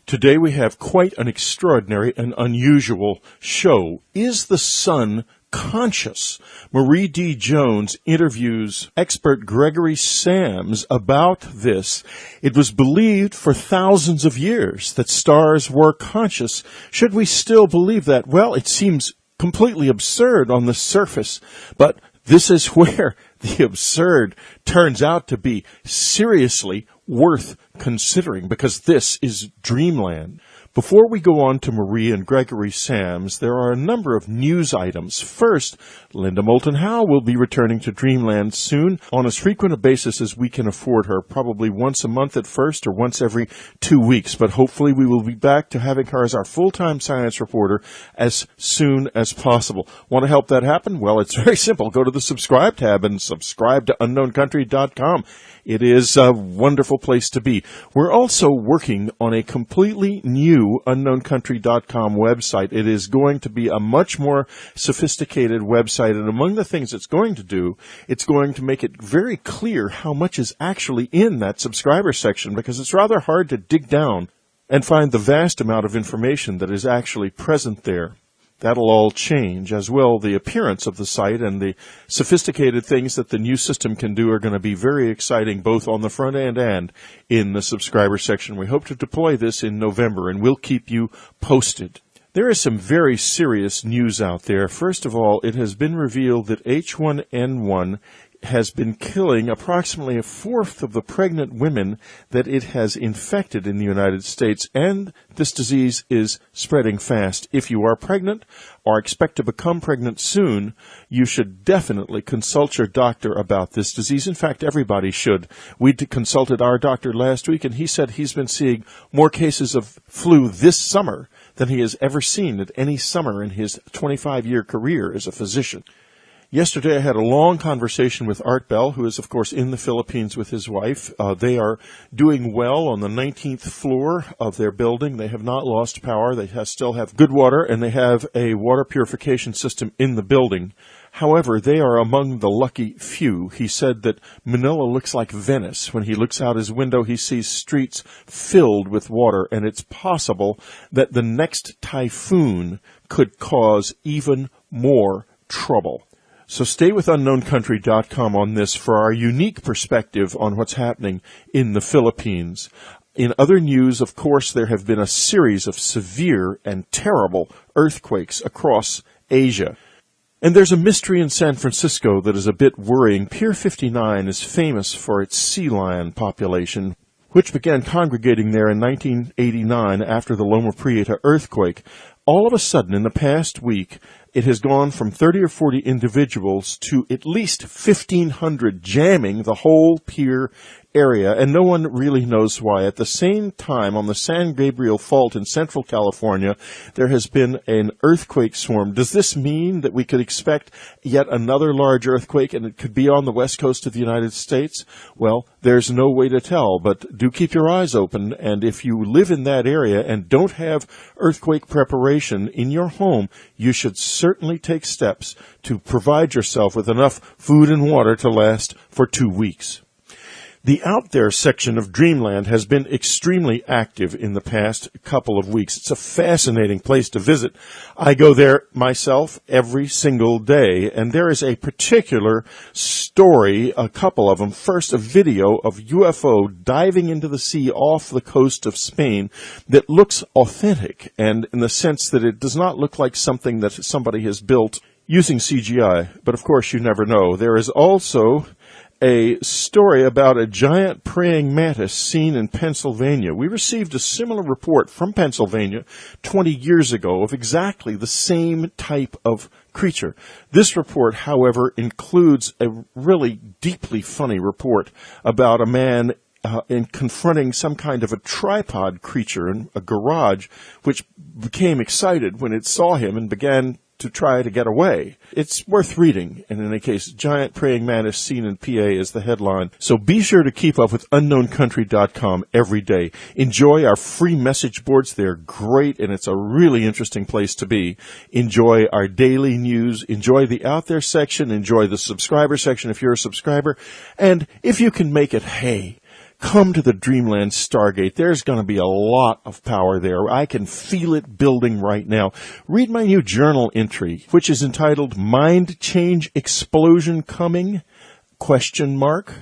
Today we have quite an extraordinary and unusual show. Is the sun conscious? Marie D. Jones interviews expert Gregory Sams about this. It was believed for thousands of years that stars were conscious. Should we still believe that? Well, it seems completely absurd on the surface, but this is where the absurd turns out to be seriously worth considering, because this is dreamland. Before we go on to Marie and Gregory Sams, there are a number of news items. First, Linda Moulton Howe will be returning to Dreamland soon on as frequent a basis as we can afford her, probably once a month at first or once every 2 weeks. But hopefully we will be back to having her as our full-time science reporter as soon as possible. Want to help that happen? Well, it's very simple. Go to the subscribe tab and subscribe to unknowncountry.com. It is a wonderful place to be. We're also working on a completely new unknowncountry.com website. It is going to be a much more sophisticated website, and among the things it's going to do, it's going to make it very clear how much is actually in that subscriber section, because it's rather hard to dig down and find the vast amount of information that is actually present there. That'll all change. As well, the appearance of the site and the sophisticated things that the new system can do are going to be very exciting, both on the front end and in the subscriber section. We hope to deploy this in November, and we'll keep you posted. There is some very serious news out there. First of all, it has been revealed that H1N1 has been killing approximately a fourth of the pregnant women that it has infected in the United States, and this disease is spreading fast. If you are pregnant or expect to become pregnant soon, you should definitely consult your doctor about this disease. In fact, everybody should. We consulted our doctor last week, and he said he's been seeing more cases of flu this summer than he has ever seen at any summer in his 25-year career as a physician. Yesterday, I had a long conversation with Art Bell, who is, of course, in the Philippines with his wife. They are doing well on the 19th floor of their building. They have not lost power. They still have good water, and they have a water purification system in the building. However, they are among the lucky few. He said that Manila looks like Venice. When he looks out his window, he sees streets filled with water, and it's possible that the next typhoon could cause even more trouble. So stay with unknowncountry.com on this for our unique perspective on what's happening in the Philippines. In other news, of course, there have been a series of severe and terrible earthquakes across Asia. And there's a mystery in San Francisco that is a bit worrying. Pier 59 is famous for its sea lion population, which began congregating there in 1989 after the Loma Prieta earthquake. All of a sudden, in the past week, it has gone from 30 or 40 individuals to at least 1,500 jamming the whole pier area, and no one really knows why. At the same time, on the San Gabriel Fault in Central California, there has been an earthquake swarm. Does this mean that we could expect yet another large earthquake, and it could be on the west coast of the United States? Well, there's no way to tell, but do keep your eyes open, and if you live in that area and don't have earthquake preparation in your home, you should certainly take steps to provide yourself with enough food and water to last for 2 weeks. The Out There section of Dreamland has been extremely active in the past couple of weeks. It's a fascinating place to visit. I go there myself every single day, and there is a particular story, a couple of them. First, a video of UFO diving into the sea off the coast of Spain that looks authentic, and in the sense that it does not look like something that somebody has built using CGI. But of course, you never know. There is also a story about a giant praying mantis seen in Pennsylvania. We received a similar report from Pennsylvania 20 years ago of exactly the same type of creature. This report, however, includes a really deeply funny report about a man in confronting some kind of a tripod creature in a garage, which became excited when it saw him and began to try to get away. It's worth reading, and in any case, giant praying mantis seen in PA is the headline. So be sure to keep up with unknowncountry.com every day. Enjoy our free message boards. They're great, and it's a really interesting place to be. Enjoy our daily news. Enjoy the Out There section. Enjoy the subscriber section if you're a subscriber. And if you can make it, hey, come to the Dreamland Stargate. There's going to be a lot of power there. I can feel it building right now. Read my new journal entry, which is entitled Mind Change Explosion Coming? Question mark?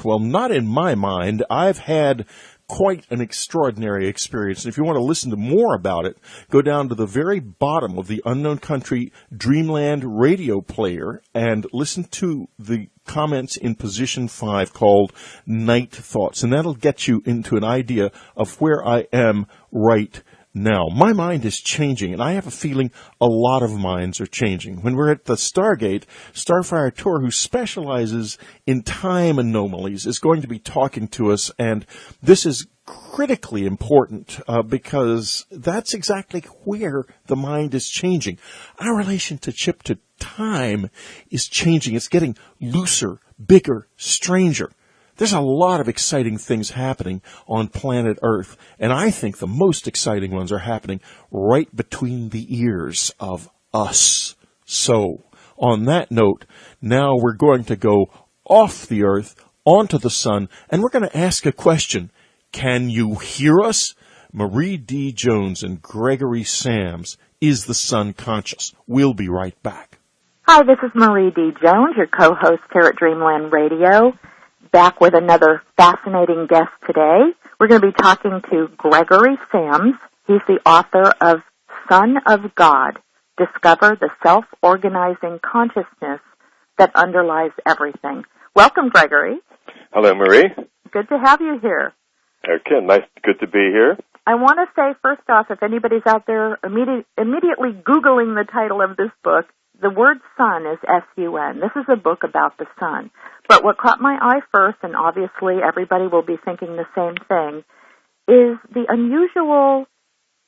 Well, not in my mind. I've had quite an extraordinary experience. And if you want to listen to more about it, go down to the very bottom of the Unknown Country Dreamland radio player and listen to the comments in position 5 called Night Thoughts. And that'll get you into an idea of where I am right now. My mind is changing, and I have a feeling a lot of minds are changing. When we're at the Stargate, Starfire Tour, who specializes in time anomalies, is going to be talking to us, and this is critically important because that's exactly where the mind is changing. Our relationship to time is changing. It's getting looser, bigger, stranger. There's a lot of exciting things happening on planet Earth, and I think the most exciting ones are happening right between the ears of us. So, on that note, now we're going to go off the Earth, onto the sun, and we're going to ask a question. Can you hear us? Marie D. Jones and Gregory Sams. Is the sun conscious? We'll be right back. Hi, this is Marie D. Jones, your co-host here at Dreamland Radio. Back with another fascinating guest today. We're going to be talking to Gregory Sams. He's the author of Son of God, Discover the Self-Organizing Consciousness that Underlies Everything. Welcome, Gregory. Hello, Marie. Good to have you here. Okay, good to be here. I want to say, first off, if anybody's out there immediately Googling the title of this book, the word sun is S-U-N. This is a book about the sun. But what caught my eye first, and obviously everybody will be thinking the same thing, is the unusual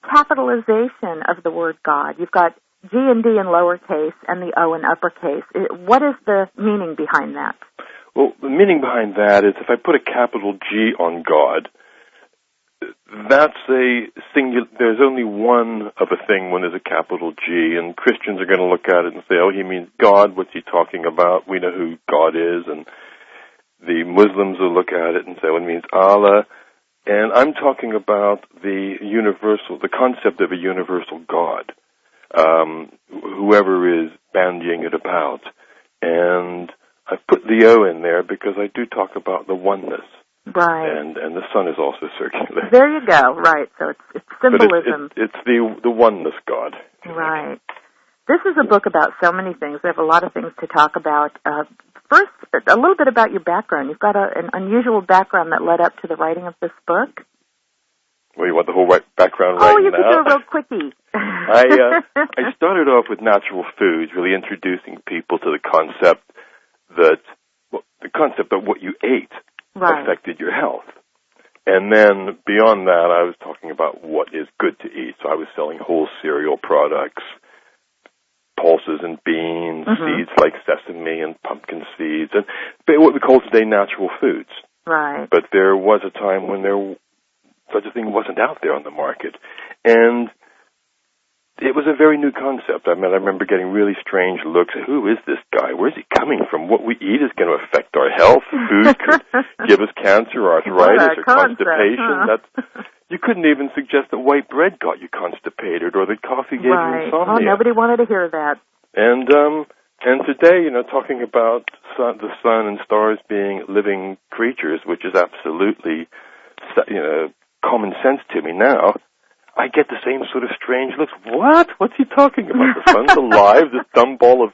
capitalization of the word God. You've got G and D in lowercase and the O in uppercase. What is the meaning behind that? Well, the meaning behind that is if I put a capital G on God, that's a singular. There's only one of a thing when there's a capital G, and Christians are going to look at it and say, oh, he means God. What's he talking about? We know who God is. And the Muslims will look at it and say, well, it means Allah. And I'm talking about the concept of a universal God, whoever is bandying it about. And I've put the O in there because I do talk about the oneness. Right. And the sun is also circular. There you go. Right. So it's symbolism. But it's the oneness God. Right. This is a book about so many things. We have a lot of things to talk about. First, a little bit about your background. You've got an unusual background that led up to the writing of this book. Well, you want the whole background right now? Oh, you can do a real quickie. I started off with natural foods, really introducing people to the concept that what you ate affected your health. And then beyond that, I was talking about what is good to eat. So I was selling whole cereal products, pulses and beans, seeds like sesame and pumpkin seeds, and what we call today natural foods. Right. But there was a time when such a thing wasn't out there on the market. And it was a very new concept. I remember getting really strange looks. Who is this guy? Where's he coming from? What we eat is going to affect our health. Food could give us cancer, arthritis, or constipation. You couldn't even suggest that white bread got you constipated or that coffee gave you insomnia. Oh, nobody wanted to hear that. And today, talking about the sun and stars being living creatures, which is absolutely, common sense to me now, I get the same sort of strange looks. What? What's he talking about? The sun's alive, this dumb ball of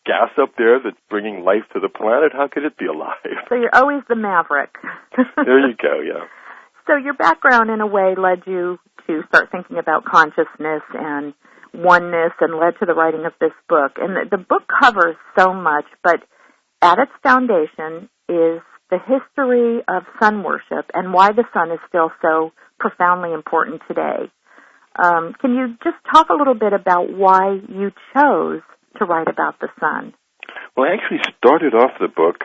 gas up there that's bringing life to the planet. How could it be alive? So you're always the maverick. There you go, yeah. So your background, in a way, led you to start thinking about consciousness and oneness and led to the writing of this book. And the book covers so much, but at its foundation is the history of sun worship and why the sun is still so profoundly important today. Can you just talk a little bit about why you chose to write about the sun? Well, I actually started off the book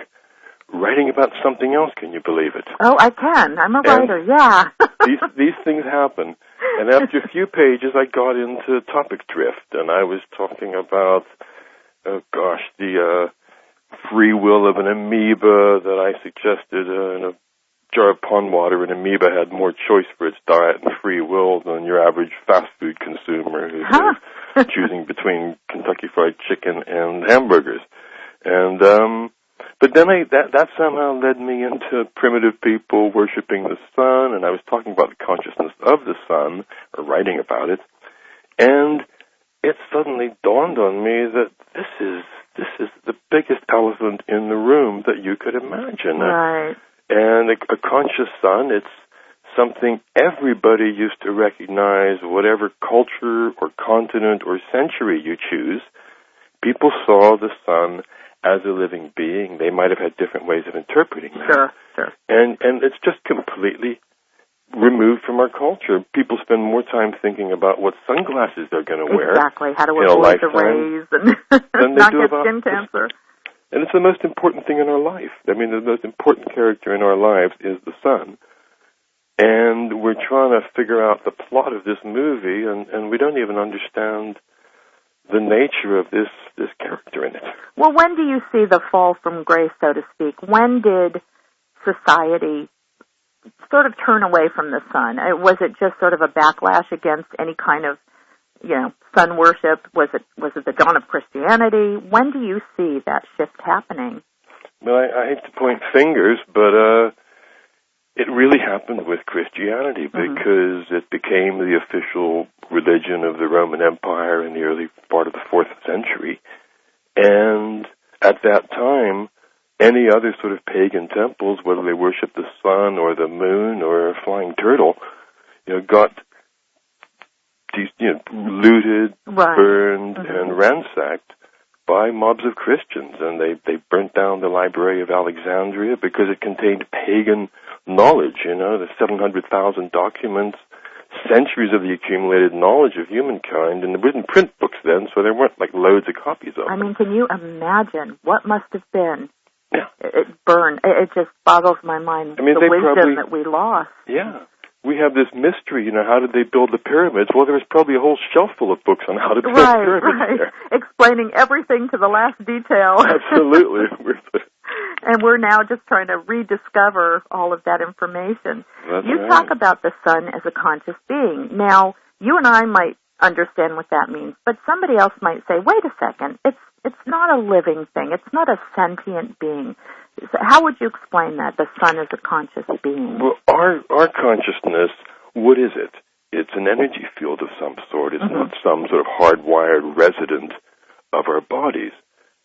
writing about something else. Can you believe it? Oh, I can. I'm a writer, yeah. these things happen. And after a few pages, I got into topic drift, and I was talking about, the free will of an amoeba that I suggested in a jar of pond water, an amoeba had more choice for its diet and free will than your average fast food consumer who's choosing between Kentucky Fried Chicken and hamburgers. And but then that somehow led me into primitive people worshiping the sun, and I was talking about the consciousness of the sun, or writing about it, and it suddenly dawned on me that this is the biggest elephant in the room that you could imagine. Right. And a conscious sun, it's something everybody used to recognize, whatever culture or continent or century you choose. People saw the sun as a living being. They might have had different ways of interpreting that. Sure. And it's just completely removed from our culture. People spend more time thinking about what sunglasses they're going to wear. Exactly, how to avoid the rays and not get skin cancer. And it's the most important thing in our life. I mean, the most important character in our lives is the sun. And we're trying to figure out the plot of this movie, and we don't even understand the nature of this character in it. Well, when do you see the fall from grace, so to speak? When did society sort of turn away from the sun? Was it just sort of a backlash against any kind of, sun worship? Was it the dawn of Christianity? When do you see that shift happening? Well, I hate to point fingers, but it really happened with Christianity because it became the official religion of the Roman Empire in the early part of the 4th century. And at that time, any other sort of pagan temples, whether they worshiped the sun or the moon or a flying turtle, got looted, burned, and ransacked by mobs of Christians. And they burnt down the Library of Alexandria because it contained pagan knowledge, the 700,000 documents, centuries of the accumulated knowledge of humankind, and they didn't print books then, so there weren't like loads of copies of them. I mean, can you imagine what must have been? Yeah. It burned. It just boggles my mind, the wisdom that we lost. Yeah. We have this mystery, how did they build the pyramids? Well, there was probably a whole shelf full of books on how to build pyramids there. Explaining everything to the last detail. Absolutely. And we're now just trying to rediscover all of that information. You talk about the sun as a conscious being. Now, you and I might understand what that means, but somebody else might say, wait a second, it's not a living thing. It's not a sentient being. So how would you explain that, the sun is a conscious being? Well, our consciousness, what is it? It's an energy field of some sort. It's not some sort of hardwired resident of our bodies.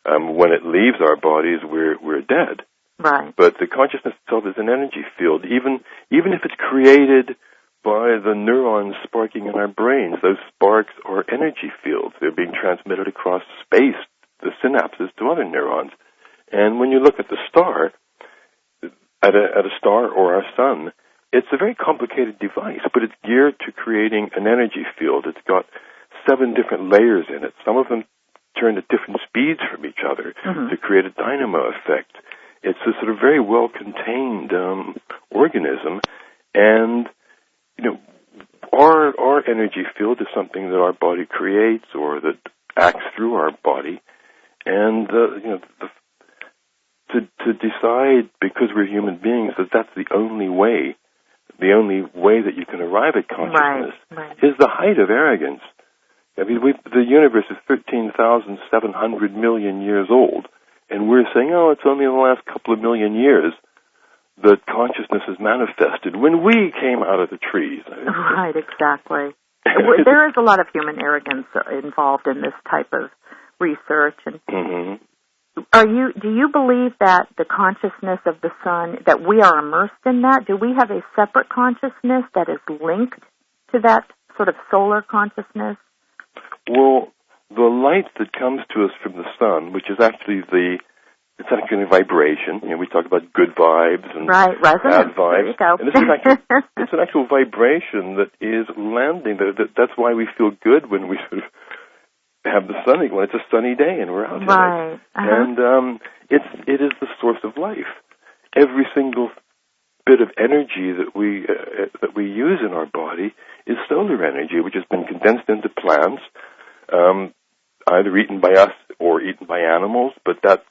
When it leaves our bodies, we're dead. Right. But the consciousness itself is an energy field. Even if it's created by the neurons sparking in our brains, those sparks are energy fields. They're being transmitted across space, the synapses, to other neurons. And when you look at the star, at a star or our sun, it's a very complicated device, but it's geared to creating an energy field. It's got 7 different layers in it. Some of them turn at different speeds from each other to create a dynamo effect. It's a sort of very well-contained organism, and our energy field is something that our body creates or that acts through our body, and to decide, because we're human beings, that that's the only way that you can arrive at consciousness is the height of arrogance. I mean, the universe is 13,700 million years old, and we're saying, it's only in the last couple of million years that consciousness is manifested when we came out of the trees. Right, exactly. There is a lot of human arrogance involved in this type of research. And do you believe that the consciousness of the sun, that we are immersed in that? Do we have a separate consciousness that is linked to that sort of solar consciousness? Well, the light that comes to us from the sun, which is actually it's actually a vibration. We talk about good vibes and bad vibes. There you go. And it's an actual vibration that is landing. That's why we feel good when we sort of have the sun, when it's a sunny day and we're out in it. And it is the source of life. Every single bit of energy that we use in our body is solar energy, which has been condensed into plants, either eaten by us or eaten by animals, but that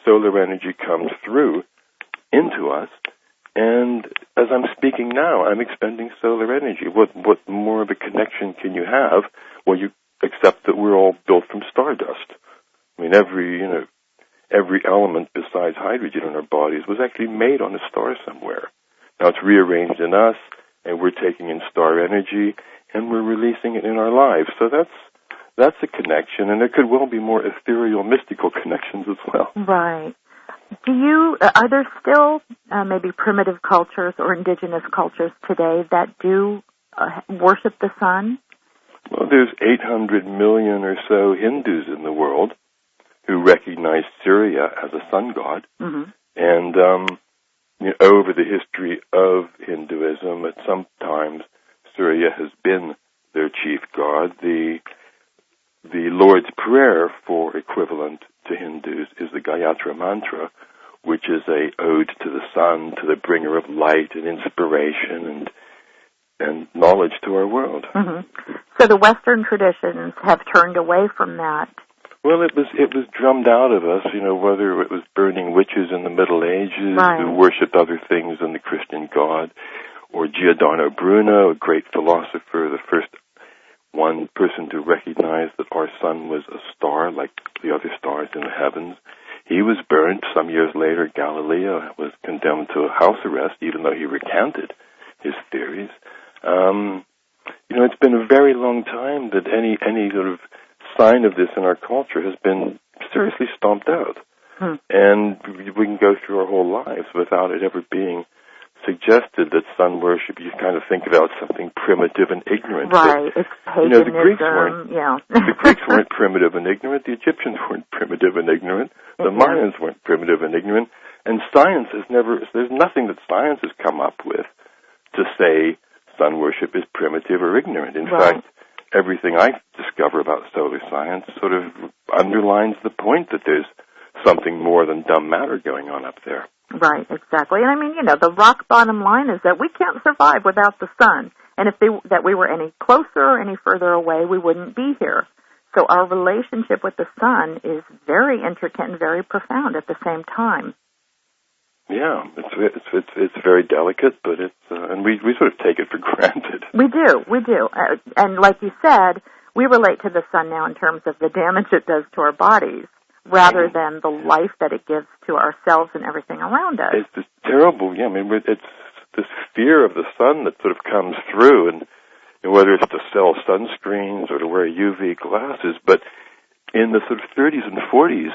solar energy comes through into us, And as I'm speaking now, I'm expending solar energy. What more of a connection can you have? Well, you accept that we're all built from stardust. I mean, every element besides hydrogen in our bodies was actually made on a star somewhere. Now it's rearranged in us, and we're taking in star energy, and we're releasing it in our lives. So that's a connection, and there could well be more ethereal, mystical connections as well. Right. Are there still maybe primitive cultures or indigenous cultures today that do worship the sun? Well, there's 800 million or so Hindus in the world who recognize Surya as a sun god. Mm-hmm. And over the history of Hinduism, at some times Surya has been their chief god. The Lord's Prayer, for equivalent to Hindus, is the Gayatri Mantra, which is a ode to the sun, to the bringer of light and inspiration and knowledge to our world. Mm-hmm. So the Western traditions have turned away from that. Well, it was drummed out of us, whether it was burning witches in the Middle Ages right. who worshipped other things than the Christian God, or Giordano Bruno, a great philosopher, the first one person to recognize that our sun was a star like the other stars in the heavens. He was burned. Some years later, Galileo was condemned to house arrest, even though he recanted his theories. It's been a very long time that any sort of sign of this in our culture has been seriously stomped out. And we can go through our whole lives without it ever being suggested that sun worship, you kind of think about something primitive and ignorant. Right, but, it's paganism, the Greeks weren't primitive and ignorant, the Egyptians weren't primitive and ignorant, the Mayans weren't primitive and ignorant, and science there's nothing that science has come up with to say sun worship is primitive or ignorant. In fact, everything I discover about solar science sort of underlines the point that there's something more than dumb matter going on up there. Right, exactly. And I mean, the rock bottom line is that we can't survive without the sun. And if we were any closer or any further away, we wouldn't be here. So our relationship with the sun is very intricate and very profound at the same time. Yeah, it's very delicate, but and we sort of take it for granted. We do. And like you said, we relate to the sun now in terms of the damage it does to our bodies, rather than the life that it gives to ourselves and everything around us. It's this terrible, it's this fear of the sun that sort of comes through, and whether it's to sell sunscreens or to wear UV glasses, but in the sort of 30s and 40s,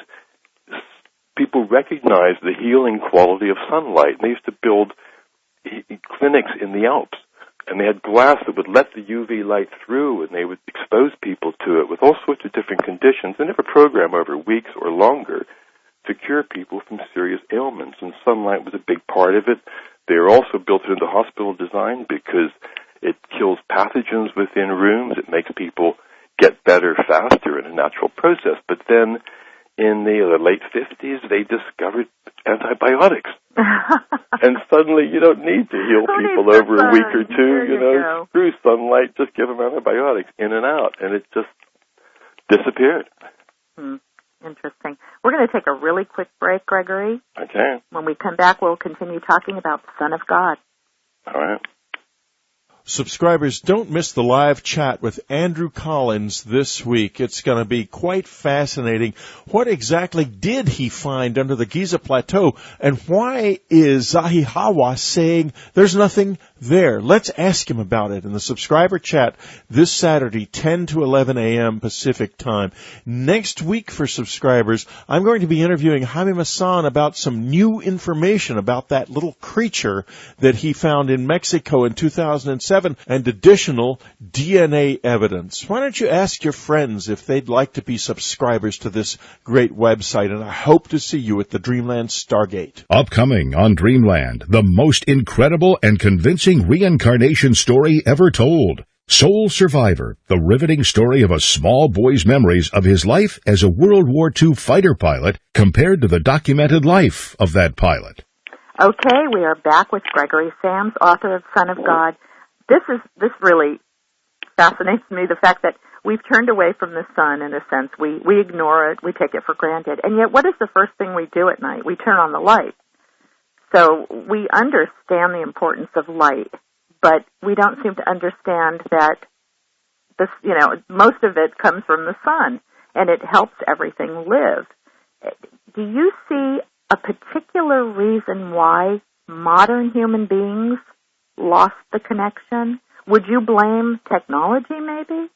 people recognized the healing quality of sunlight, and they used to build clinics in the Alps. And they had glass that would let the UV light through, and they would expose people to it with all sorts of different conditions. They never program over weeks or longer to cure people from serious ailments, and sunlight was a big part of it. They are also built into hospital design because it kills pathogens within rooms. It makes people get better faster in a natural process. But then in the late 50s, they discovered antibiotics. And suddenly you don't need to heal people over a week or two, Screw sunlight, just give them antibiotics in and out, and it just disappeared. Interesting. We're going to take a really quick break, Gregory. Okay. When we come back, we'll continue talking about the Son of God. All right. Subscribers, don't miss the live chat with Andrew Collins this week. It's going to be quite fascinating. What exactly did he find under the Giza Plateau, and why is Zahi Hawass saying there's nothing there? Let's ask him about it in the subscriber chat this Saturday, 10 to 11 a.m. Pacific time. Next week for subscribers, I'm going to be interviewing Jaime Maussan about some new information about that little creature that he found in Mexico in 2007. And additional DNA evidence. Why don't you ask your friends if they'd like to be subscribers to this great website, and I hope to see you at the Dreamland Stargate. Upcoming on Dreamland, the most incredible and convincing reincarnation story ever told. Soul Survivor, the riveting story of a small boy's memories of his life as a World War II fighter pilot compared to the documented life of that pilot. Okay, we are back with Gregory Sams, author of Son of God. This really fascinates me, the fact that we've turned away from the sun in a sense. We ignore it, we take it for granted. And yet what is the first thing we do at night? We turn on the light. So we understand the importance of light, but we don't seem to understand that this, most of it comes from the sun, and it helps everything live. Do you see a particular reason why modern human beings lost the connection? Would you blame technology, maybe?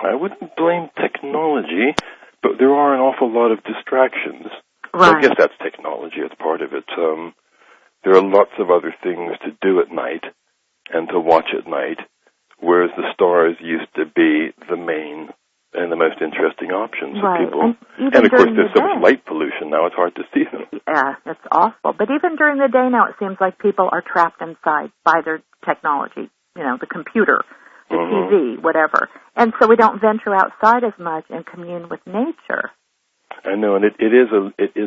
I wouldn't blame technology, but there are an awful lot of distractions. Right. So I guess that's technology. It's part of it. There are lots of other things to do at night and to watch at night, whereas the stars used to be the main and the most interesting options for people. And of course, there's so much light pollution now, it's hard to see them. Yeah, it's awful. But even during the day now, it seems like people are trapped inside by their technology, the computer, the TV, whatever. And so we don't venture outside as much and commune with nature. I know, and it is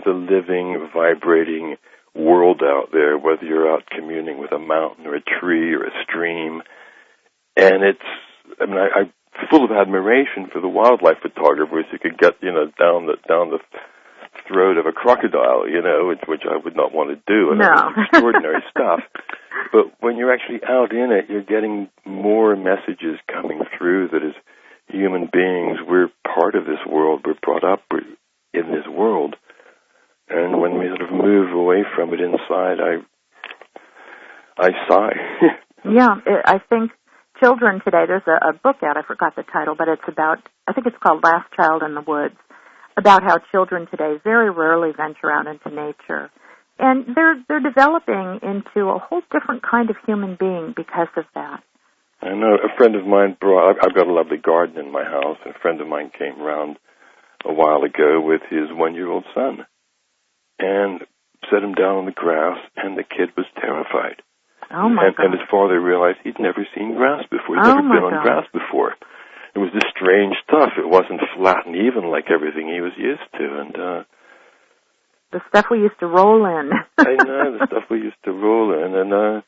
a living, vibrating world out there, whether you're out communing with a mountain or a tree or a stream. And I'm full of admiration for the wildlife photographers who could get, down the throat of a crocodile, which I would not want to do. And no. It's extraordinary stuff. But when you're actually out in it, you're getting more messages coming through that as human beings, we're part of this world. We're brought up in this world. And when we sort of move away from it inside, I sigh. Yeah, I think children today, there's a book out, I forgot the title, but it's about, I think it's called Last Child in the Woods, about how children today very rarely venture out into nature. And they're developing into a whole different kind of human being because of that. I know. A friend of mine I've got a lovely garden in my house, and a friend of mine came around a while ago with his 1-year-old son and set him down on the grass, and the kid was terrified. Oh, my God. And his father realized he'd never seen grass before. He'd never been on grass before. It was this strange stuff. It wasn't flat and even like everything he was used to. And the stuff we used to roll in. I know, the stuff we used to roll in. And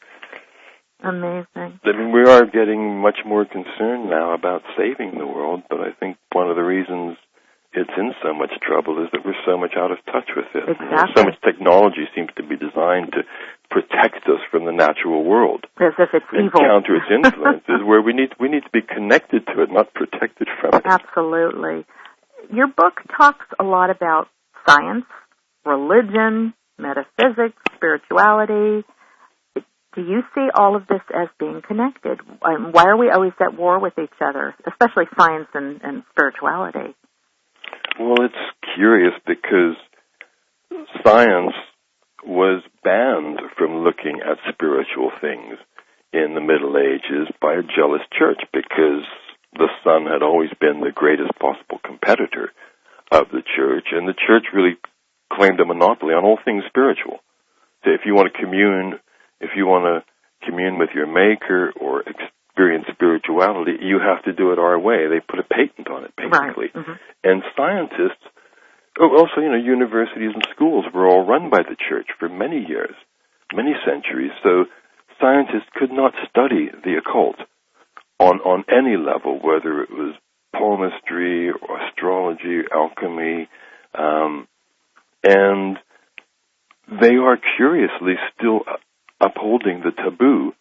amazing. I mean, we are getting much more concerned now about saving the world, but I think one of the reasons it's in so much trouble is that we're so much out of touch with it. Exactly. So much technology seems to be designed to protect us from the natural world. As if it's and evil. Counter its influences, where we need to be connected to it, not protected from it. Absolutely. Your book talks a lot about science, religion, metaphysics, spirituality. Do you see all of this as being connected? Why are we always at war with each other, especially science and spirituality? Well, it's curious because science was banned from looking at spiritual things in the Middle Ages by a jealous church because the sun had always been the greatest possible competitor of the church, and the church really claimed a monopoly on all things spiritual. So if you want to commune with your maker or experience spirituality, you have to do it our way. They put a patent on it, basically. Right. Mm-hmm. And scientists, also, universities and schools were all run by the church for many years, many centuries. So scientists could not study the occult on any level, whether it was palmistry or astrology, alchemy, and they are curiously still upholding the taboo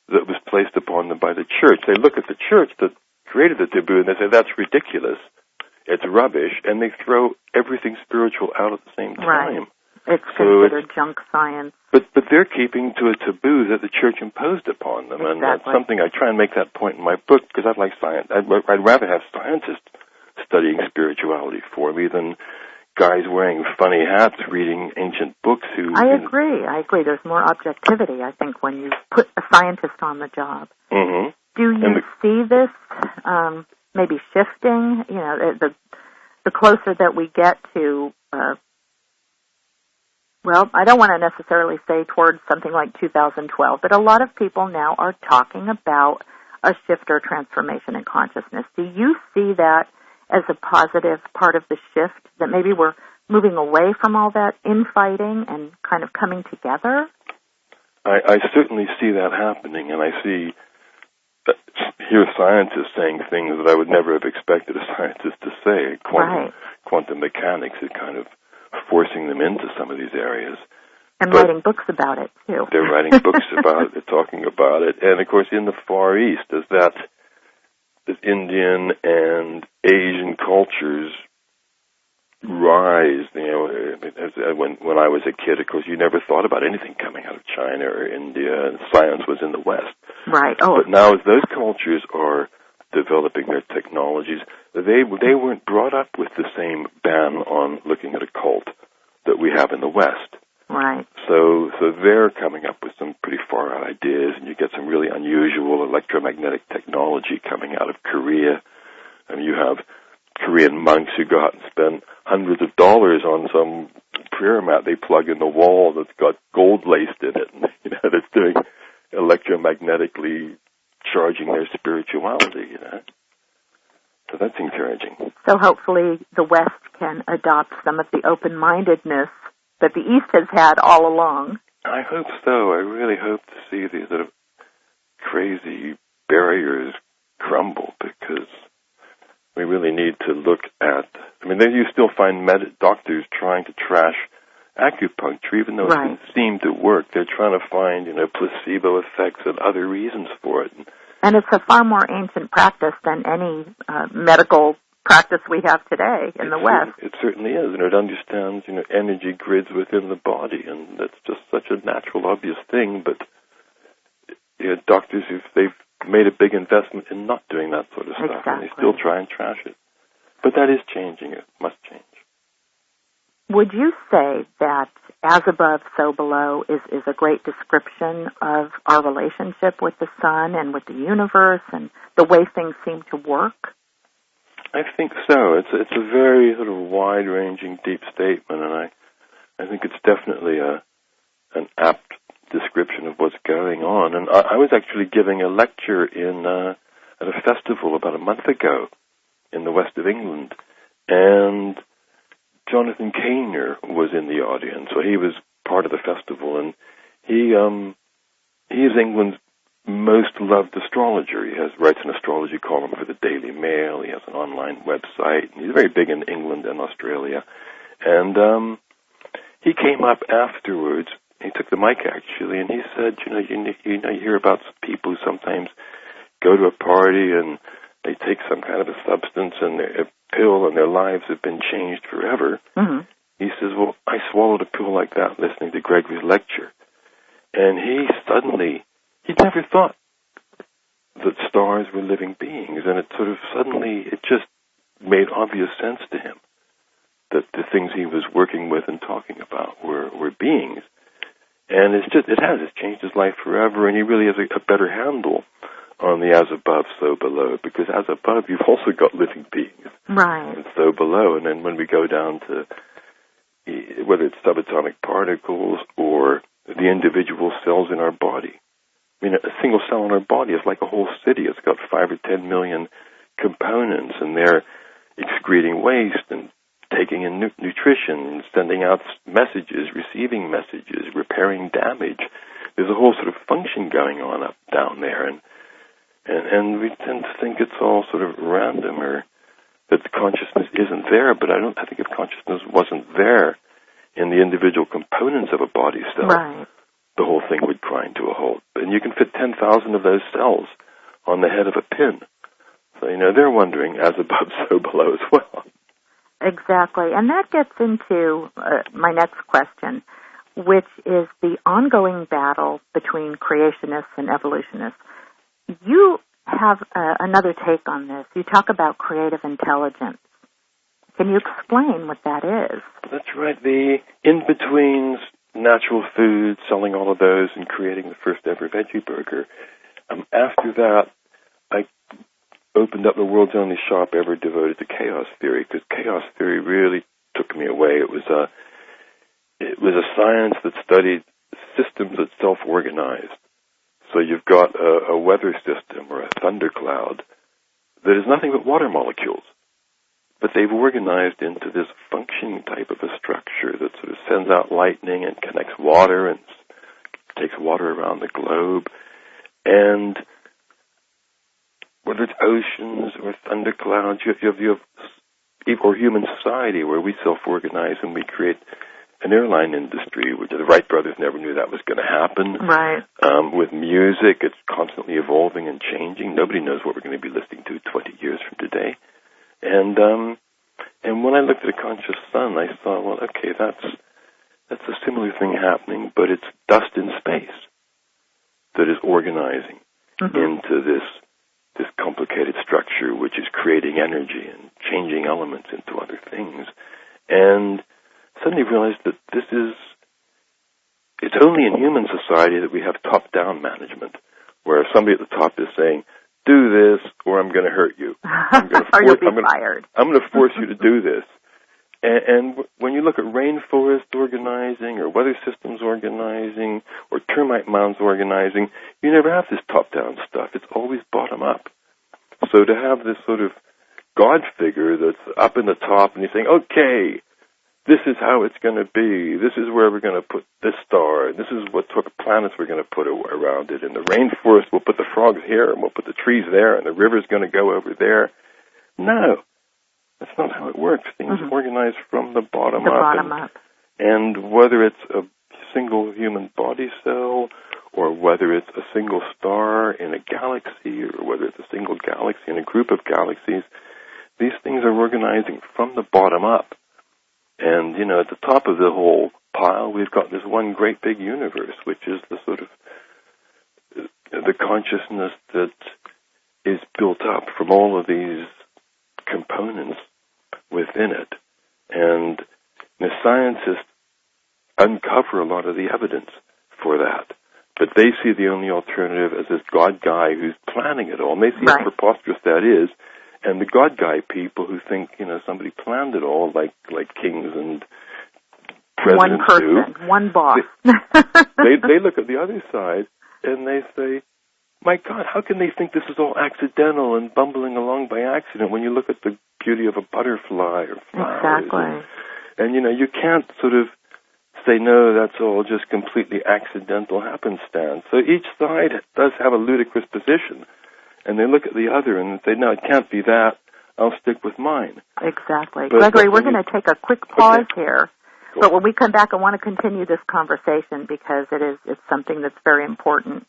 that was placed upon them by the church. They look at the church that created the taboo and they say, that's ridiculous, it's rubbish, and they throw everything spiritual out at the same time. Right. It's considered junk science. But they're keeping to a taboo that the church imposed upon them. Exactly. And that's something I try and make that point in my book, because I'd like science. I'd rather have scientists studying spirituality for me than guys wearing funny hats reading ancient books who... I agree. There's more objectivity, I think, when you put a scientist on the job. Mm-hmm. Do you see this maybe shifting? The closer that we get to... I don't want to necessarily say towards something like 2012, but a lot of people now are talking about a shift or transformation in consciousness. Do you see that as a positive part of the shift, that maybe we're moving away from all that infighting and kind of coming together? I certainly see that happening, and I hear scientists saying things that I would never have expected a scientist to say. Quantum mechanics is kind of forcing them into some of these areas. And writing books about it, too. They're writing books about it. They're talking about it. And, of course, in the Far East, as Indian and Asian cultures rise, when I was a kid, of course, you never thought about anything coming out of China or India, and science was in the West. Right. Oh. But now, as those cultures are developing their technologies, they weren't brought up with the same ban on looking at occult that we have in the West. Right. So they're coming up with some pretty far-out ideas, and you get some really unusual electromagnetic technology coming out of Korea. I mean, you have Korean monks who go out and spend hundreds of dollars on some prayer mat they plug in the wall that's got gold laced in it, and, that's doing electromagnetically charging their spirituality, So that's encouraging. So hopefully the West can adopt some of the open-mindedness that the East has had all along. I hope so. I really hope to see these sort of crazy barriers crumble, because we really need to look at... I mean, you still find doctors trying to trash acupuncture, even though it doesn't seem to work. They're trying to find, placebo effects and other reasons for it. And it's a far more ancient practice than any medical practice we have today in the West. It certainly is, and it understands, energy grids within the body, and that's just such a natural, obvious thing. But doctors, they've made a big investment in not doing that sort of stuff, and they still try and trash it. But that is changing. It must change. Would you say that As Above, So Below is a great description of our relationship with the sun and with the universe and the way things seem to work? I think so. It's a very sort of wide-ranging, deep statement, and I think it's definitely an apt description of what's going on. And I was actually giving a lecture at a festival about a month ago in the west of England, and Jonathan Cainer was in the audience, so he was part of the festival, and he is England's most loved astrologer. He writes an astrology column for the Daily Mail. He has an online website, and he's very big in England and Australia. And he came up afterwards. He took the mic actually, and he said, you hear about people who sometimes go to a party and they take some kind of a substance and a pill, and their lives have been changed forever. Mm-hmm. He says, well, I swallowed a pill like that listening to Gregory's lecture. And he'd never thought that stars were living beings, and it just made obvious sense to him that the things he was working with and talking about were beings. And it's changed his life forever, and he really has a better handle on the as above, so below, because as above, you've also got living beings. Right. And so below, and then when we go down to whether it's subatomic particles or the individual cells in our body. I mean, a single cell in our body is like a whole city. It's got 5 or 10 million components, and they're excreting waste and taking in nutrition, sending out messages, receiving messages, repairing damage. There's a whole sort of function going on up down there, and we tend to think it's all sort of random, or that the consciousness isn't there. But I think if consciousness wasn't there in the individual components of a body cell, the whole thing would grind to a halt. And you can fit 10,000 of those cells on the head of a pin. So, they're wondering, as above, so below as well. Exactly. And that gets into my next question, which is the ongoing battle between creationists and evolutionists. You have another take on this. You talk about creative intelligence. Can you explain what that is? That's right. The in-betweens, natural foods, selling all of those and creating the first ever veggie burger. After that, I opened up the world's only shop ever devoted to chaos theory, because chaos theory really took me away. It was a science that studied systems that self-organized. So you've got a weather system or a thundercloud that is nothing but water molecules, but they've organized into this functioning type of a structure that sort of sends out lightning and connects water and takes water around the globe. And whether it's oceans or thunderclouds, you have or human society where we self-organize and we create an airline industry, which the Wright brothers never knew that was going to happen. Right. With music, it's constantly evolving and changing. Nobody knows what we're going to be listening to 20 years from today. And when I looked at a conscious sun, I thought, well, okay, that's a similar thing happening, but it's dust in space that is organizing into this complicated structure, which is creating energy and changing elements into other things. And suddenly realized that it's only in human society that we have top-down management, where somebody at the top is saying, do this or I'm going to hurt you. Or you'll be fired. I'm going to force you to do this. And when you look at rainforest organizing or weather systems organizing or termite mounds organizing, you never have this top-down stuff. It's always bottom-up. So to have this sort of God figure that's up in the top and he's saying, okay, this is how it's going to be. This is where we're going to put this star. This is what planets we're going to put around it. In the rainforest, we'll put the frogs here, and we'll put the trees there, and the river's going to go over there. No, that's not how it works. Things organize from the bottom up. And whether it's a single human body cell, or whether it's a single star in a galaxy, or whether it's a single galaxy in a group of galaxies, these things are organizing from the bottom up. And, at the top of the whole pile, we've got this one great big universe, which is the sort of the consciousness that is built up from all of these components within it. And the scientists uncover a lot of the evidence for that. But they see the only alternative as this God guy who's planning it all. And they see how preposterous that is. And the God guy people who think, somebody planned it all, like kings and presidents one person, one boss. They look at the other side and they say, my God, how can they think this is all accidental and bumbling along by accident when you look at the beauty of a butterfly or flowers? Exactly. And you can't sort of say, no, that's all just completely accidental happenstance. So each side does have a ludicrous position. And they look at the other and say, no, it can't be that. I'll stick with mine. Exactly. Gregory, we're going to take a quick pause here. Cool. But when we come back, I want to continue this conversation because it's something that's very important.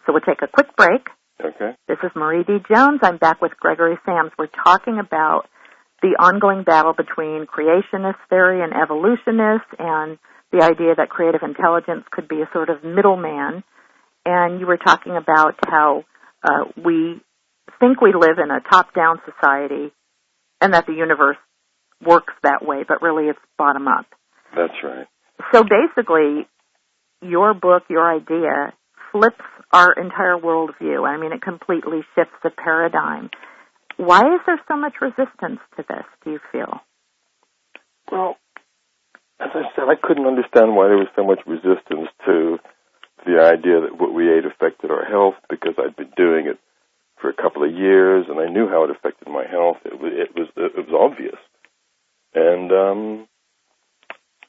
So we'll take a quick break. Okay. This is Marie D. Jones. I'm back with Gregory Sams. We're talking about the ongoing battle between creationist theory and evolutionists and the idea that creative intelligence could be a sort of middleman. And you were talking about how we think we live in a top-down society and that the universe works that way, but really it's bottom-up. That's right. So basically, your book, your idea, flips our entire worldview. I mean, it completely shifts the paradigm. Why is there so much resistance to this, do you feel? Well, as I said, I couldn't understand why there was so much resistance to the idea that what we ate affected our health because I'd been doing it for a couple of years and I knew how it affected my health. It was obvious. And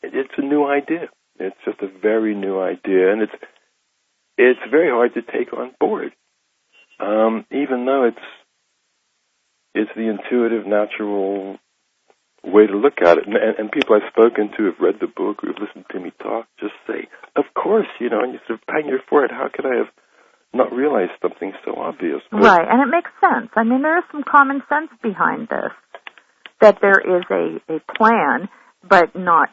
it's a new idea. It's just a very new idea, and it's very hard to take on board, even though it's the intuitive, natural way to look at it. And people I've spoken to have read the book or have listened to me talk just say, of course, and you sort of bang your forehead, how could I have not realized something so obvious? But right, and it makes sense. I mean, there is some common sense behind this, that there is a plan, but not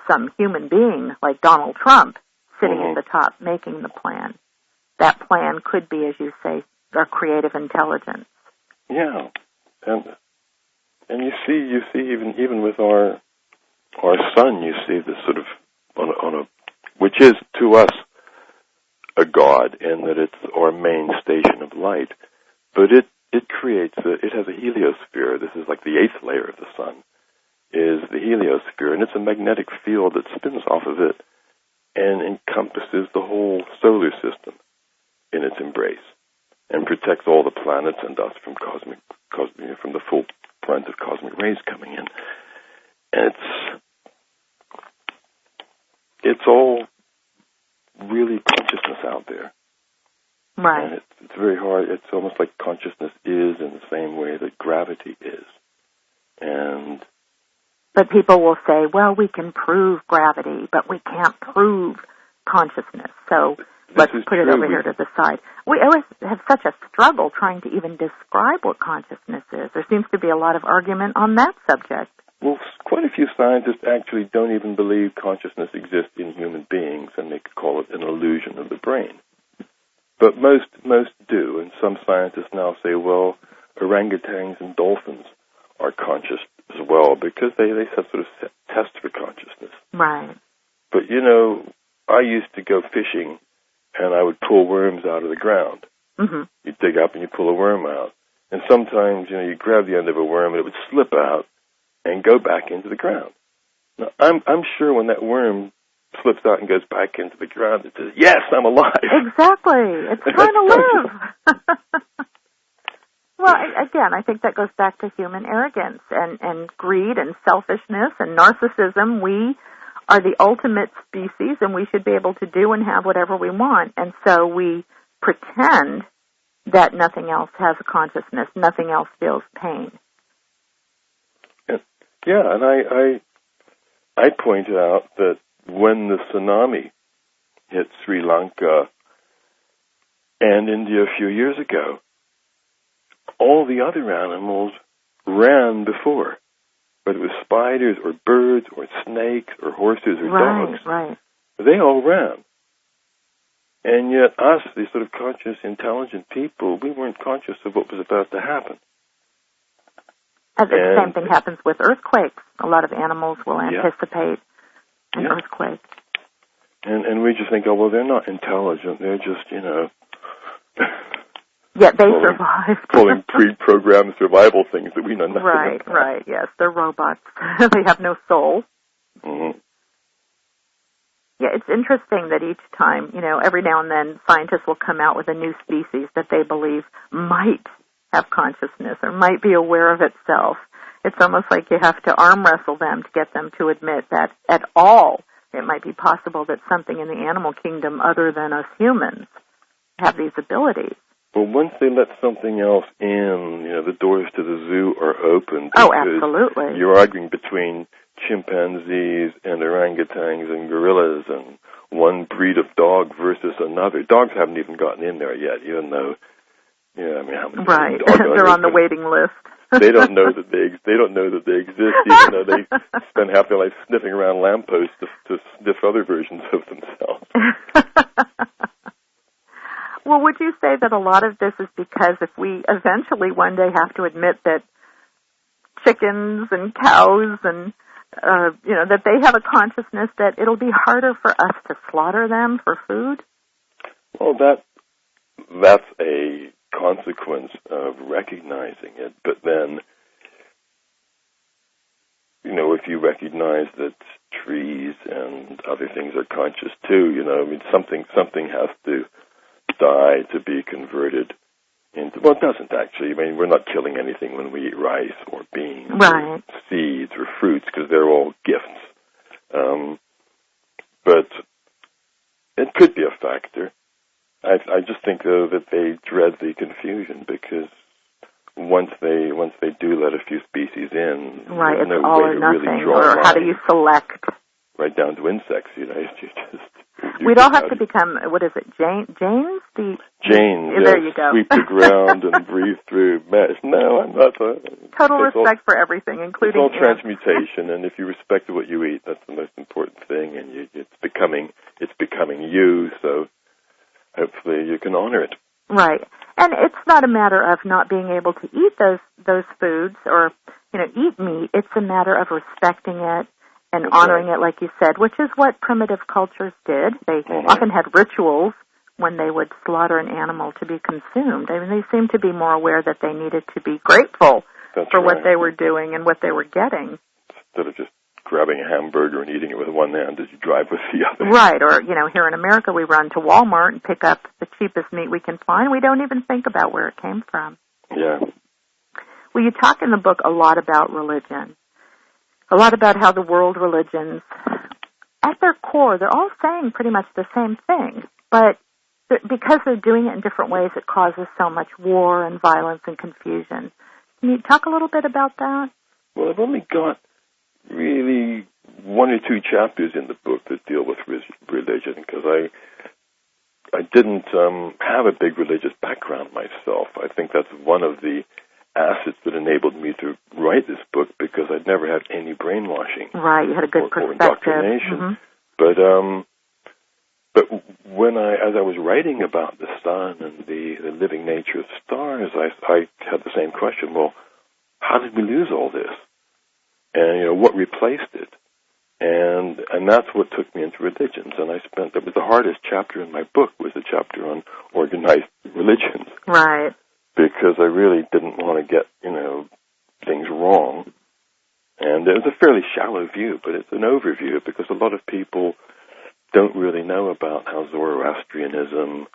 some human being like Donald Trump sitting at the top making the plan. That plan could be, as you say, our creative intelligence. Yeah, and you see even with our sun, you see this sort of on a which is to us a god in that it's our main station of light, but it creates it has a heliosphere. This is like the 8th layer of the sun, is the heliosphere, and it's a magnetic field that spins off of it and encompasses the whole solar system in its embrace and protects all the planets and us from from the full brunt of cosmic rays coming in. And it's all really consciousness out there. Right. And it's very hard. It's almost like consciousness is in the same way that gravity is. But people will say, well, we can prove gravity, but we can't prove consciousness. So let's put it over here to the side. We always have such a struggle trying to even describe what consciousness is. There seems to be a lot of argument on that subject. Well, quite a few scientists actually don't even believe consciousness exists in human beings, and they could call it an illusion of the brain. But most do, and some scientists now say, well, orangutans and dolphins are conscious as well, because they have sort of tests for consciousness. Right. But, I used to go fishing, and I would pull worms out of the ground. Mm-hmm. You dig up and you pull a worm out. And sometimes, you grab the end of a worm, and it would slip out and go back into the ground. Now, I'm sure when that worm slips out and goes back into the ground, it says, yes, I'm alive. Exactly. It's trying to live. Well, again, I think that goes back to human arrogance and greed and selfishness and narcissism. We are the ultimate species, and we should be able to do and have whatever we want. And so we pretend that nothing else has a consciousness, nothing else feels pain. Yeah, and I pointed out that when the tsunami hit Sri Lanka and India a few years ago, all the other animals ran before, whether it was spiders or birds or snakes or horses or dogs. Right. They all ran. And yet us, these sort of conscious, intelligent people, we weren't conscious of what was about to happen. The same thing happens with earthquakes. A lot of animals will anticipate an earthquake. And we just think, oh, well, they're not intelligent. They're just, Yet they survived. Pulling pre-programmed survival things that we know nothing about. Right, yes. They're robots. They have no soul. Mm-hmm. Yeah, it's interesting that each time, every now and then scientists will come out with a new species that they believe might have consciousness or might be aware of itself. It's almost like you have to arm wrestle them to get them to admit that at all it might be possible that something in the animal kingdom other than us humans have these abilities. Well, once they let something else in, the doors to the zoo are open. Oh, absolutely. You're arguing between chimpanzees and orangutans and gorillas and one breed of dog versus another. Dogs haven't even gotten in there yet, even though, how many right. They're on the waiting list. They don't know that they exist, even though they spend half their life sniffing around lampposts to sniff other versions of themselves. Well, would you say that a lot of this is because if we eventually one day have to admit that chickens and cows and, that they have a consciousness, that it'll be harder for us to slaughter them for food? Well, that's a consequence of recognizing it. But then, if you recognize that trees and other things are conscious too, something has to die to be converted into, well, it doesn't actually. We're not killing anything when we eat rice or beans or seeds or fruits because they're all gifts. But it could be a factor. I just think, though, that they dread the confusion because once they do let a few species in, there's no way to really draw or a line. How do you select? Right down to insects, We'd all have to become, what is it, Janes? Janes, there you go. Sweep the ground and breathe through mesh. No, I'm not. Total respect for everything, including it's all transmutation, and if you respect what you eat, that's the most important thing, and it's becoming you, so hopefully you can honor it. Right. And it's not a matter of not being able to eat those foods or, eat meat. It's a matter of respecting it and honoring it, like you said, which is what primitive cultures did. They often had rituals when they would slaughter an animal to be consumed. They seemed to be more aware that they needed to be grateful for what they were doing and what they were getting. Instead of just grabbing a hamburger and eating it with one hand as you drive with the other. Right, or, here in America we run to Walmart and pick up the cheapest meat we can find. We don't even think about where it came from. Yeah. Well, you talk in the book a lot about religion, a lot about how the world religions, at their core, they're all saying pretty much the same thing, but because they're doing it in different ways, it causes so much war and violence and confusion. Can you talk a little bit about that? Well, I've only got really one or two chapters in the book that deal with religion, because I didn't have a big religious background myself. I think that's one of the assets that enabled me to write this book, because I'd never had any brainwashing. Right, you had a good or perspective. Indoctrination. But when as I was writing about the sun and the living nature of stars, I had the same question. Well, how did we lose all this? And what replaced it? And that's what took me into religions. And that was the hardest chapter in my book, was the chapter on organized religions. Right. Because I really didn't want to get, things wrong. And it was a fairly shallow view, but it's an overview, because a lot of people don't really know about how Zoroastrianism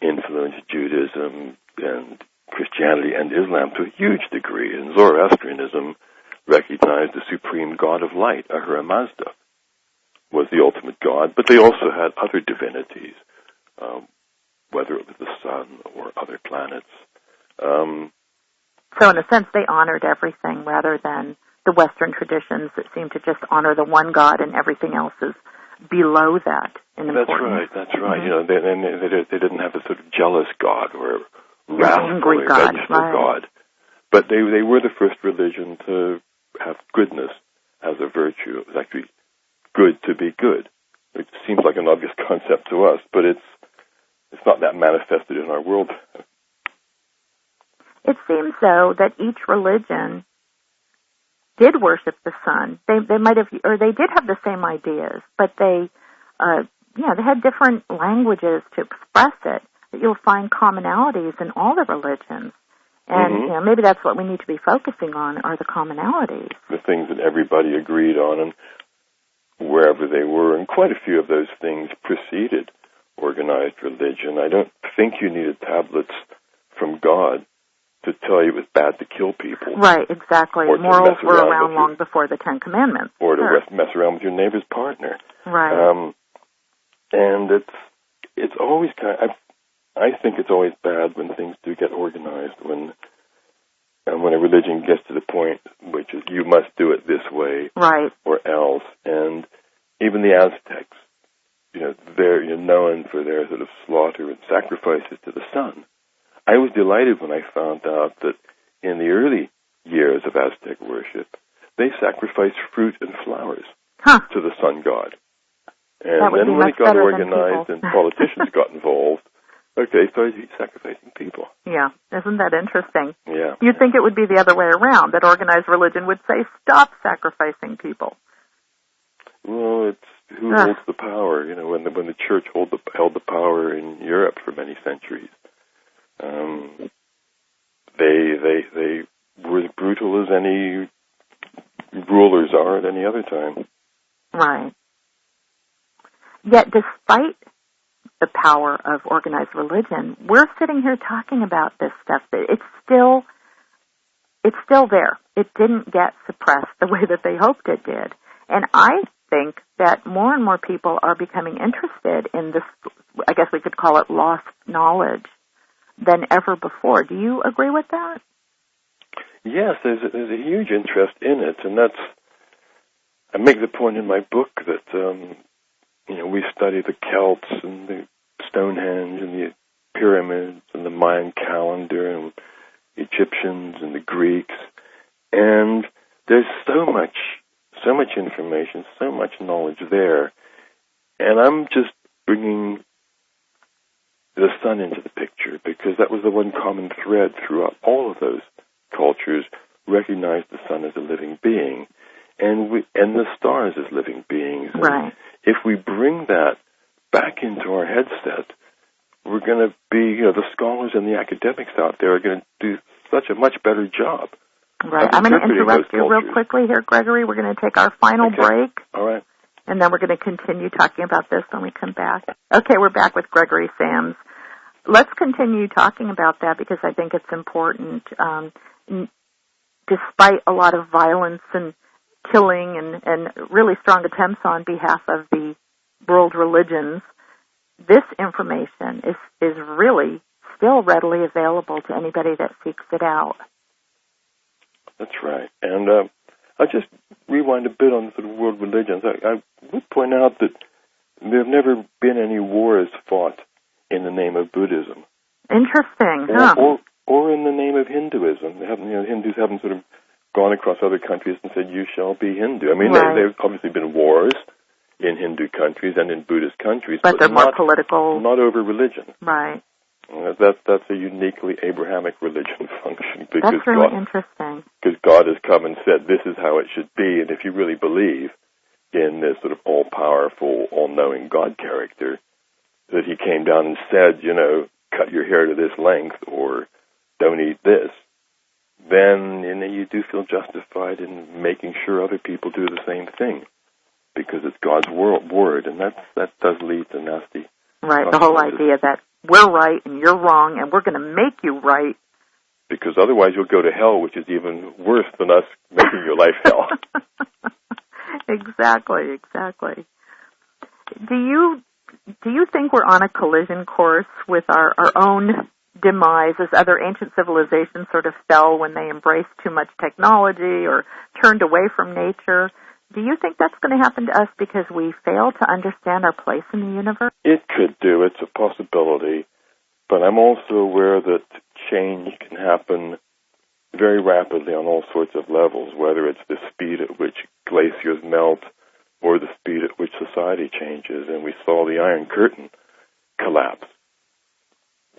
influenced Judaism and Christianity and Islam to a huge degree. And Zoroastrianism recognized the supreme god of light, Ahura Mazda, was the ultimate god, but they also had other divinities, whether it was the sun or other planets. So in a sense, they honored everything rather than the Western traditions that seem to just honor the one God and everything else is below that in importance. That's right. Mm-hmm. They didn't have a sort of jealous God or wrathful or vengeful God. But they were the first religion to have goodness as a virtue. It was actually good to be good. It seems like an obvious concept to us, but it's not that manifested in our world. It seems, though, that each religion did worship the sun. They might have, or they did have the same ideas, but they had different languages to express it. That you'll find commonalities in all the religions, and maybe that's what we need to be focusing on, are the commonalities, the things that everybody agreed on, and wherever they were. And quite a few of those things preceded organized religion. I don't think you needed tablets from God to tell you it was bad to kill people. Right, exactly. Morals were around long before the Ten Commandments. Or to mess around with your neighbor's partner. Right. And it's always I think it's always bad when things do get organized, when a religion gets to the point which is you must do it this way, right, or else. And even the Aztecs, they're known for their sort of slaughter and sacrifices to the sun. I was delighted when I found out that in the early years of Aztec worship, they sacrificed fruit and flowers to the sun god. And then when it got organized and politicians got involved, started sacrificing people. Yeah, isn't that interesting? Yeah. You'd think it would be the other way around, that organized religion would say, stop sacrificing people. Well, it's who holds the power. When the church held the power in Europe for many centuries, they were as brutal as any rulers are at any other time. Right. Yet, despite the power of organized religion, we're sitting here talking about this stuff. It's still there. It didn't get suppressed the way that they hoped it did. And I think that more and more people are becoming interested in this, I guess we could call it lost knowledge, than ever before. Do you agree with that? Yes, there's a huge interest in it, and I make the point in my book that we study the Celts and the Stonehenge and the pyramids and the Mayan calendar and Egyptians and the Greeks, and there's so much information, so much knowledge there, and I'm just bringing the sun into the picture, because that was the one common thread throughout all of those cultures, recognized the sun as a living being, and the stars as living beings. Right. If we bring that back into our headset, we're going to be, the scholars and the academics out there are going to do such a much better job. Right. I'm going to interrupt you real quickly here, Gregory. We're going to take our final break. All right. And then we're going to continue talking about this when we come back. Okay, we're back with Gregory Sams. Let's continue talking about that, because I think it's important. Despite a lot of violence and killing and really strong attempts on behalf of the world religions, this information is really still readily available to anybody that seeks it out. That's right. And I'll just rewind a bit on sort of world religions. I would point out that there have never been any wars fought in the name of Buddhism. Interesting, or in the name of Hinduism. Hindus haven't sort of gone across other countries and said, you shall be Hindu. I mean, right. There have obviously been wars in Hindu countries and in Buddhist countries, but they're more political. Not over religion. Right. That's a uniquely Abrahamic religion function. Because that's really interesting. Because God has come and said, this is how it should be, and if you really believe in this sort of all-powerful, all-knowing God character, that he came down and said, cut your hair to this length or don't eat this, then you do feel justified in making sure other people do the same thing, because it's God's word, and that does lead to nasty. Right, the whole idea that we're right and you're wrong, and we're going to make you right. Because otherwise you'll go to hell, which is even worse than us making your life hell. Exactly. Do you think we're on a collision course with our own demise as other ancient civilizations sort of fell when they embraced too much technology or turned away from nature? Do you think that's going to happen to us because we fail to understand our place in the universe? It could do. It's a possibility. But I'm also aware that change can happen very rapidly on all sorts of levels, whether it's the speed at which glaciers melt or the speed at which society changes. And we saw the Iron Curtain collapse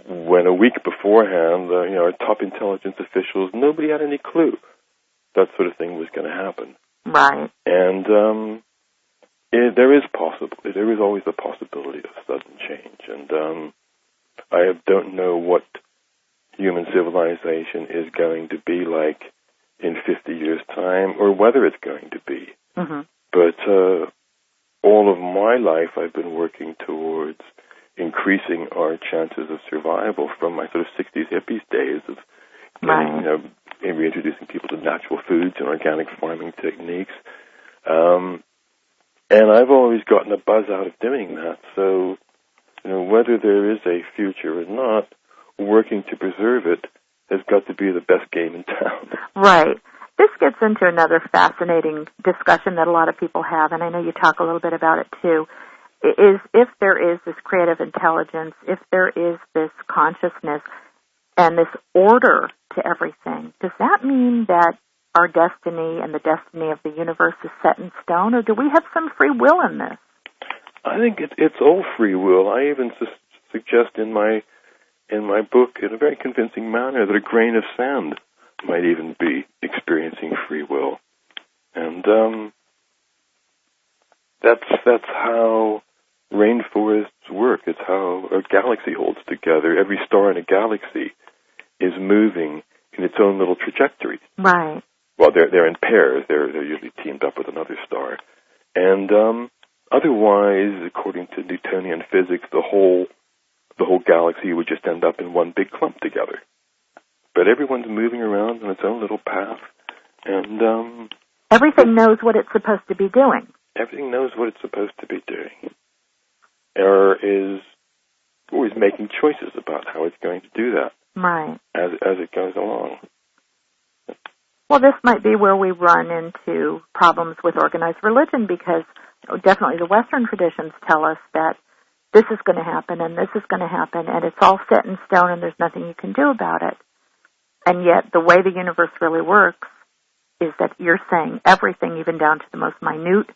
when a week beforehand, our top intelligence officials, nobody had any clue that sort of thing was going to happen. Right. And there is always the possibility of sudden change. And I don't know what human civilization is going to be like in 50 years' time, or whether it's going to be. Mm-hmm. But all of my life I've been working towards increasing our chances of survival from my sort of 60s hippies days of getting, reintroducing people to natural foods and organic farming techniques. And I've always gotten a buzz out of doing that. So, whether there is a future or not, working to preserve it has got to be the best game in town. Right. This gets into another fascinating discussion that a lot of people have, and I know you talk a little bit about it too, is if there is this creative intelligence, if there is this consciousness and this order to everything, does that mean that our destiny and the destiny of the universe is set in stone, or do we have some free will in this? I think it's all free will. I even suggest in my book, in a very convincing manner, that a grain of sand might even be experiencing free will. And that's how rainforests work. It's how a galaxy holds together. Every star in a galaxy is moving in its own little trajectory. Right. Well, they're in pairs. They're usually teamed up with another star. And otherwise, according to Newtonian physics, the whole galaxy would just end up in one big clump together. But everyone's moving around on its own little path, and everything knows what it's supposed to be doing. Everything knows what it's supposed to be doing. Error is always making choices about how it's going to do that. Right. As it goes along. Well, this might be where we run into problems with organized religion, because definitely the Western traditions tell us that this is going to happen and this is going to happen, and it's all set in stone and there's nothing you can do about it. And yet the way the universe really works is that you're saying everything, even down to the most minute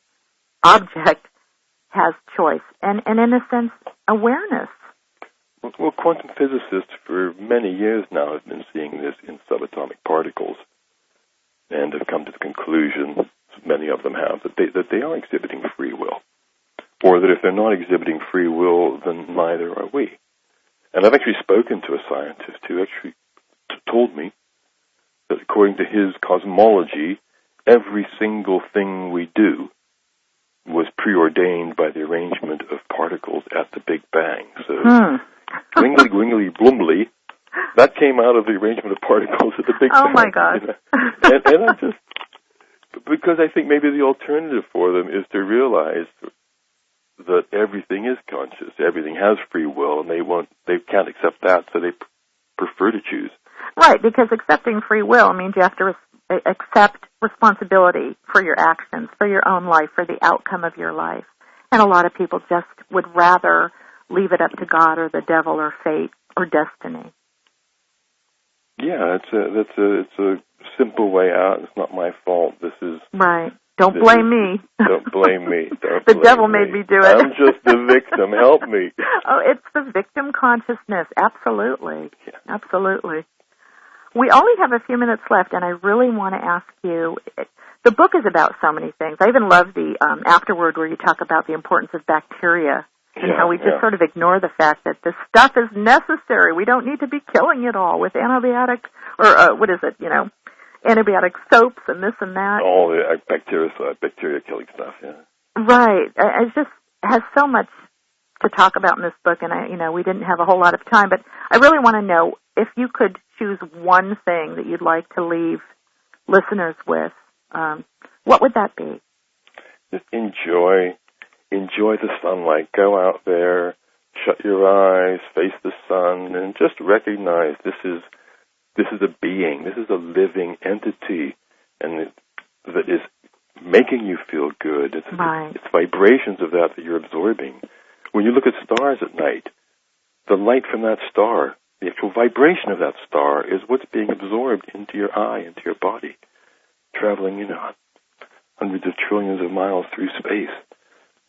object, has choice and in a sense, awareness. Well, quantum physicists for many years now have been seeing this in subatomic particles and have come to the conclusion, many of them have, that they are exhibiting free will. Or that if they're not exhibiting free will, then neither are we. And I've actually spoken to a scientist who actually told me that according to his cosmology, every single thing we do was preordained by the arrangement of particles at the Big Bang. So, wingly, wingly, bloomly, that came out of the arrangement of particles at the Big Bang. Oh, my God. And I just, because I think maybe the alternative for them is to realize that everything is conscious, everything has free will, and they can't accept that, so they prefer to choose. Right, because accepting free will means you have to accept responsibility for your actions, for your own life, for the outcome of your life. And a lot of people just would rather leave it up to God or the devil or fate or destiny. Yeah, it's a simple way out. It's not my fault. This is right. Don't blame me. Don't blame me. The devil made me do it. I'm just the victim. Help me. Oh, it's the victim consciousness. Absolutely. Yeah. Absolutely. We only have a few minutes left, and I really want to ask you, the book is about so many things. I even love the afterword where you talk about the importance of bacteria and how we just sort of ignore the fact that this stuff is necessary. We don't need to be killing it all with antibiotics, or antibiotic soaps and this and that. All the bacteria killing stuff, yeah. Right. It just has so much to talk about in this book, and we didn't have a whole lot of time, but I really want to know if you could choose one thing that you'd like to leave listeners with, what would that be? Just enjoy the sunlight. Go out there, shut your eyes, face the sun, and just recognize this is a being, this is a living entity, and that is making you feel good. It's vibrations of that you're absorbing. When you look at stars at night, the light from that star, the actual vibration of that star is what's being absorbed into your eye, into your body, traveling, hundreds of trillions of miles through space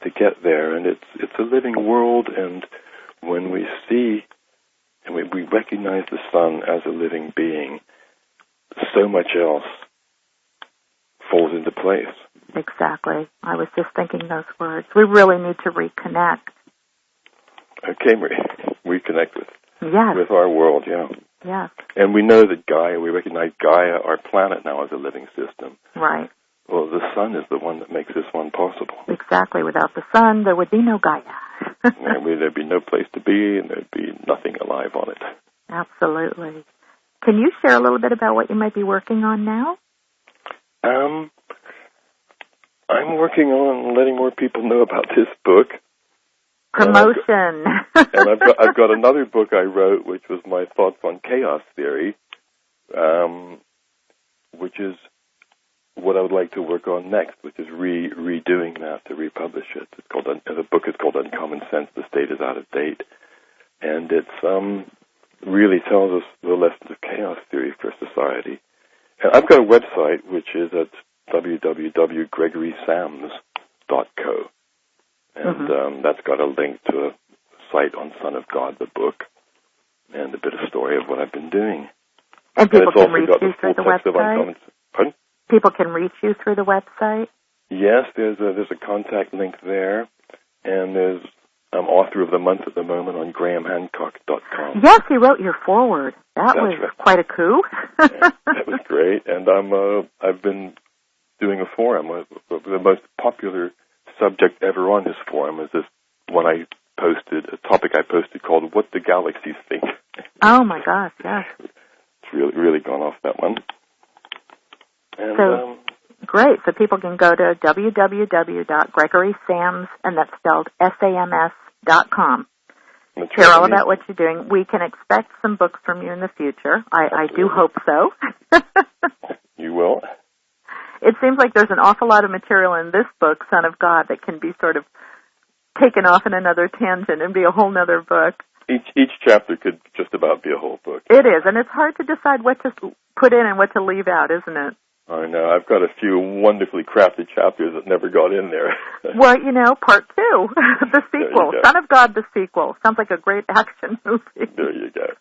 to get there. And it's a living world, and when we see and we recognize the sun as a living being, so much else falls into place. Exactly. I was just thinking those words. We really need to reconnect. Okay, Marie. Reconnect with our world, yeah. Yes. And we know that Gaia, we recognize Gaia, our planet now, as a living system. Right. Well, the sun is the one that makes this one possible. Exactly. Without the sun, there would be no Gaia. There'd be no place to be, and there'd be nothing alive on it. Absolutely. Can you share a little bit about what you might be working on now? I'm working on letting more people know about this book. Promotion. And I've got another book I wrote, which was my thoughts on chaos theory, which is what I would like to work on next, which is redoing that to republish it. The book is called Uncommon Sense: The State is Out of Date, and it's really tells us the lessons of chaos theory for society. And I've got a website which is at www.gregorysams.co, and that's got a link to a site on Son of God, the book, and a bit of story of what I've been doing. And people can reach you through the website? Pardon? People can reach you through the website? Yes, there's a contact link there, and there's author of the month at the moment on grahamhancock.com. Yes, he wrote your foreword. That's was right. Quite a coup. Yeah, that was great, and I've been doing a forum. The most popular subject ever on this forum is this one a topic I posted called "What the Galaxies Think." Oh my gosh, yes. It's really gone off, that one. And, great. So people can go to www.gregorysams, and that's spelled SAMS.com. Hear all about what you're doing. We can expect some books from you in the future. I do hope so. You will. It seems like there's an awful lot of material in this book, Son of God, that can be sort of taken off in another tangent and be a whole other book. Each chapter could just about be a whole book. It is, and it's hard to decide what to put in and what to leave out, isn't it? I know. I've got a few wonderfully crafted chapters that never got in there. Well, part 2, the sequel. Son of God, the sequel. Sounds like a great action movie. There you go.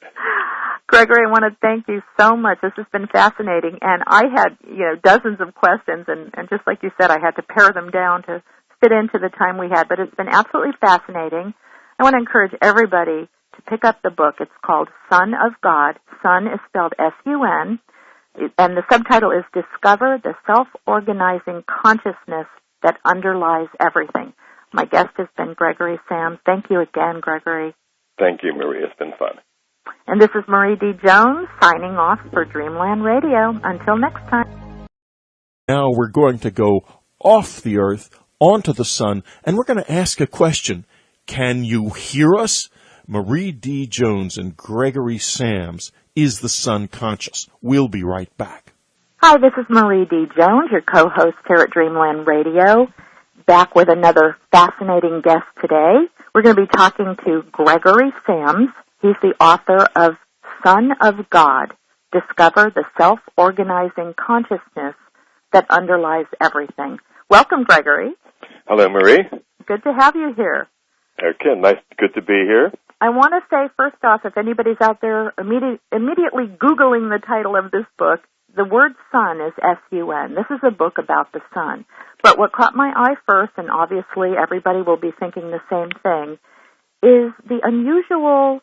Gregory, I want to thank you so much. This has been fascinating, and I had, dozens of questions, and just like you said, I had to pare them down to fit into the time we had, but it's been absolutely fascinating. I want to encourage everybody to pick up the book. It's called Son of God. Son is spelled S-U-N. And the subtitle is Discover the Self-Organizing Consciousness That Underlies Everything. My guest has been Gregory Sams. Thank you again, Gregory. Thank you, Marie. It's been fun. And this is Marie D. Jones signing off for Dreamland Radio. Until next time. Now we're going to go off the earth, onto the sun, and we're going to ask a question. Can you hear us? Marie D. Jones and Gregory Sams. Is the sun conscious? We'll be right back. Hi, this is Marie D. Jones, your co-host here at Dreamland Radio, back with another fascinating guest today. We're going to be talking to Gregory Sams. He's the author of Son of God, Discover the Self-Organizing Consciousness that Underlies Everything. Welcome, Gregory. Hello, Marie. Good to have you here. Okay, good to be here. I want to say, first off, if anybody's out there immediately Googling the title of this book, the word sun is S-U-N. This is a book about the sun. But what caught my eye first, and obviously everybody will be thinking the same thing, is the unusual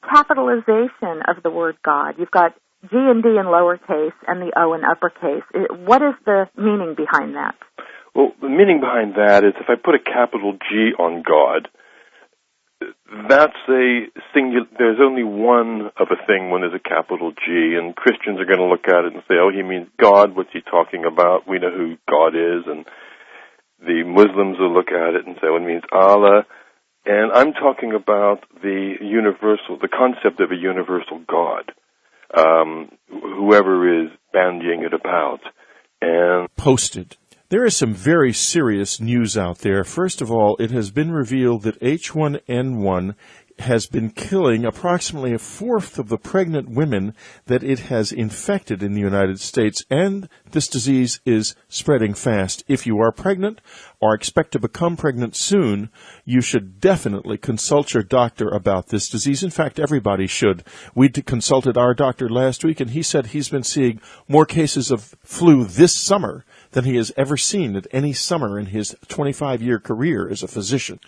capitalization of the word God. You've got G and D in lowercase and the O in uppercase. What is the meaning behind that? Well, the meaning behind that is if I put a capital G on God, that's a singular. There's only one of a thing when there's a capital G, and Christians are going to look at it and say, oh, he means God. What's he talking about? We know who God is. And the Muslims will look at it and say, well, it means Allah. And I'm talking about the concept of a universal God, whoever is bandying it about. And posted. There is some very serious news out there. First of all, it has been revealed that H1N1 has been killing approximately a fourth of the pregnant women that it has infected in the United States, and this disease is spreading fast. If you are pregnant or expect to become pregnant soon, you should definitely consult your doctor about this disease. In fact, everybody should. We consulted our doctor last week, and he said he's been seeing more cases of flu this summer than he has ever seen at any summer in his 25-year career as a physician.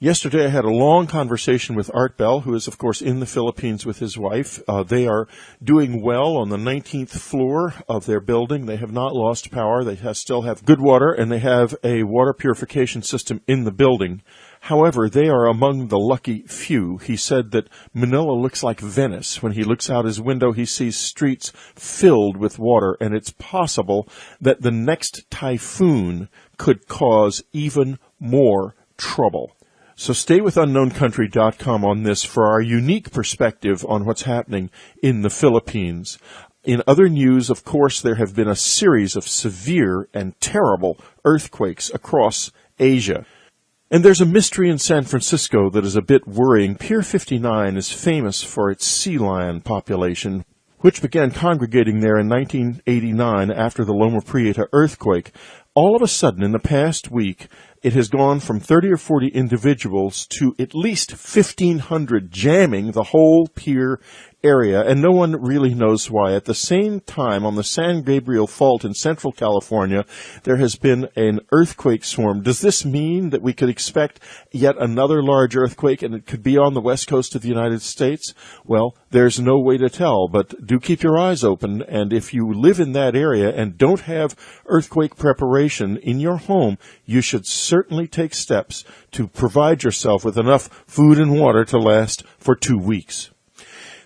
Yesterday, I had a long conversation with Art Bell, who is, of course, in the Philippines with his wife. They are doing well on the 19th floor of their building. They have not lost power. They still have good water, and they have a water purification system in the building. However, they are among the lucky few. He said that Manila looks like Venice. When he looks out his window, he sees streets filled with water, and it's possible that the next typhoon could cause even more trouble. So stay with UnknownCountry.com on this for our unique perspective on what's happening in the Philippines. In other news, of course, there have been a series of severe and terrible earthquakes across Asia. And there's a mystery in San Francisco that is a bit worrying. Pier 59 is famous for its sea lion population, which began congregating there in 1989 after the Loma Prieta earthquake. All of a sudden, in the past week, it has gone from 30 or 40 individuals to at least 1,500 jamming the whole pier area, and no one really knows why. At the same time, on the San Gabriel Fault in Central California, there has been an earthquake swarm. Does this mean that we could expect yet another large earthquake, and it could be on the west coast of the United States? Well, there's no way to tell, but do keep your eyes open, and if you live in that area and don't have earthquake preparation in your home, you should certainly take steps to provide yourself with enough food and water to last for 2 weeks.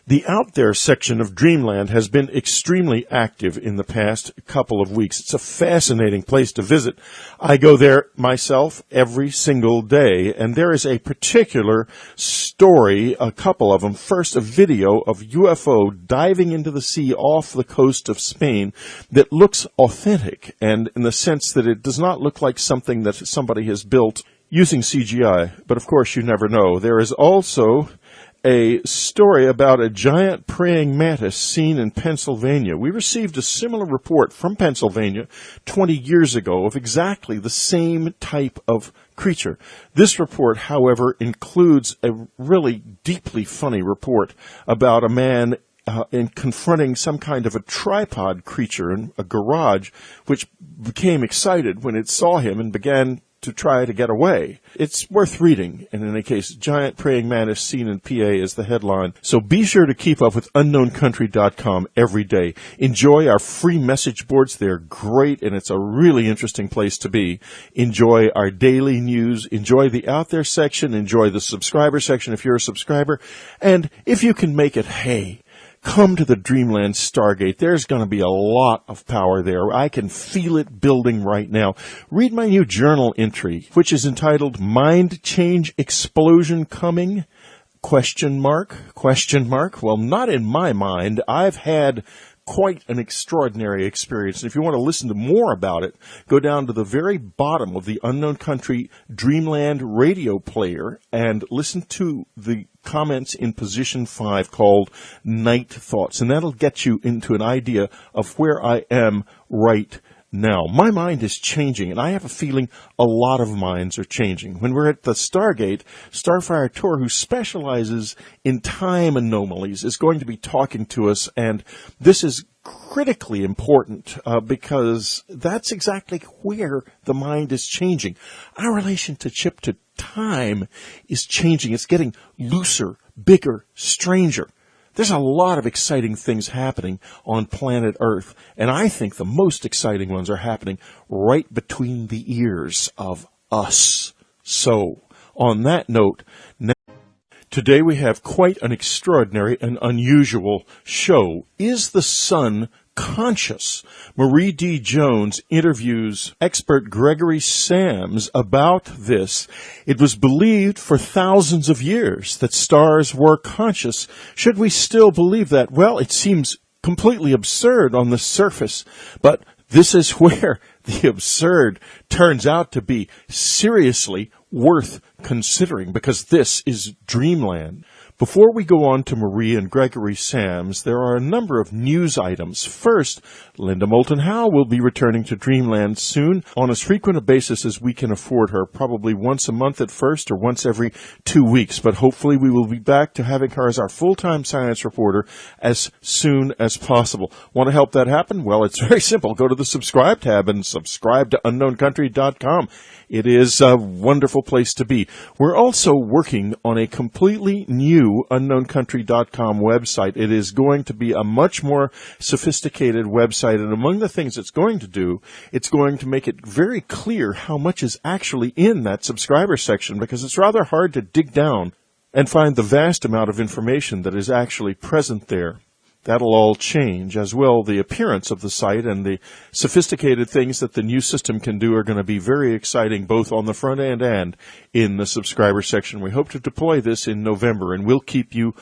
The Out There section of Dreamland has been extremely active in the past couple of weeks. It's a fascinating place to visit. I go there myself every single day, and there is a particular story, a couple of them. First, a video of UFO diving into the sea off the coast of Spain that looks authentic, and in the sense that it does not look like something that somebody has built using CGI. But of course, you never know. There is also a story about a giant praying mantis seen in Pennsylvania. We received a similar report from Pennsylvania 20 years ago of exactly the same type of creature. This report, however, includes a really deeply funny report about a man in confronting some kind of a tripod creature in a garage, which became excited when it saw him and began to try to get away. It's worth reading. And in any case, giant praying mantis seen in PA is the headline. So be sure to keep up with UnknownCountry.com every day. Enjoy our free message boards. They're great, and it's a really interesting place to be. Enjoy our daily news. Enjoy the Out There section. Enjoy the subscriber section if you're a subscriber. And if you can make it, hey, come to the Dreamland Stargate. There's going to be a lot of power there. I can feel it building right now. Read my new journal entry, which is entitled Mind Change Explosion Coming? Question mark? Well, not in my mind. I've had quite an extraordinary experience. And if you want to listen to more about it, go down to the very bottom of the Unknown Country Dreamland radio player and listen to the comments in position 5 called Night Thoughts. And that'll get you into an idea of where I am right now. My mind is changing, and I have a feeling a lot of minds are changing. When we're at the Stargate, Starfire Tour, who specializes in time anomalies, is going to be talking to us, and this is critically important because that's exactly where the mind is changing. Our relationship to time is changing. It's getting looser, bigger, stranger. There's a lot of exciting things happening on planet Earth, and I think the most exciting ones are happening right between the ears of us. So, on that note, today we have quite an extraordinary and unusual show. Is the sun conscious? Marie D. Jones interviews expert Gregory Sams about this. It was believed for thousands of years that stars were conscious. Should we still believe that? Well, it seems completely absurd on the surface, but this is where the absurd turns out to be seriously worth considering, because this is Dreamland. Before we go on to Marie and Gregory Sams, there are a number of news items. First, Linda Moulton Howe will be returning to Dreamland soon on as frequent a basis as we can afford her, probably once a month at first or once every 2 weeks. But hopefully we will be back to having her as our full-time science reporter as soon as possible. Want to help that happen? Well, it's very simple. Go to the subscribe tab and subscribe to unknowncountry.com. It is a wonderful place to be. We're also working on a completely new unknowncountry.com website. It is going to be a much more sophisticated website, and among the things it's going to do, it's going to make it very clear how much is actually in that subscriber section, because it's rather hard to dig down and find the vast amount of information that is actually present there. That'll all change. As well, the appearance of the site and the sophisticated things that the new system can do are going to be very exciting, both on the front end and in the subscriber section. We hope to deploy this in November, and we'll keep you